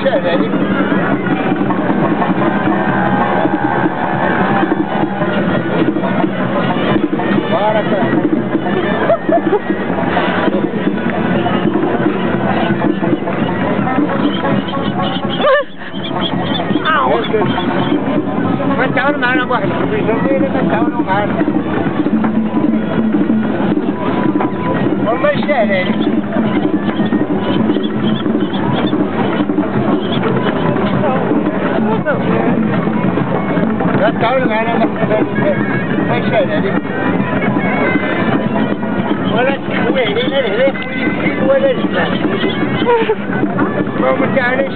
سهل عليك. بارك الله. ما تعاونوا معنا بواحد الخبيث ما تعاونوا معنا والله يسهل عليك. لا تعاونوا معنا ما يسهل عليك ولا تحوي علينا الهلاك ولا الجيل ولا الجمال. ما هو متعاليش.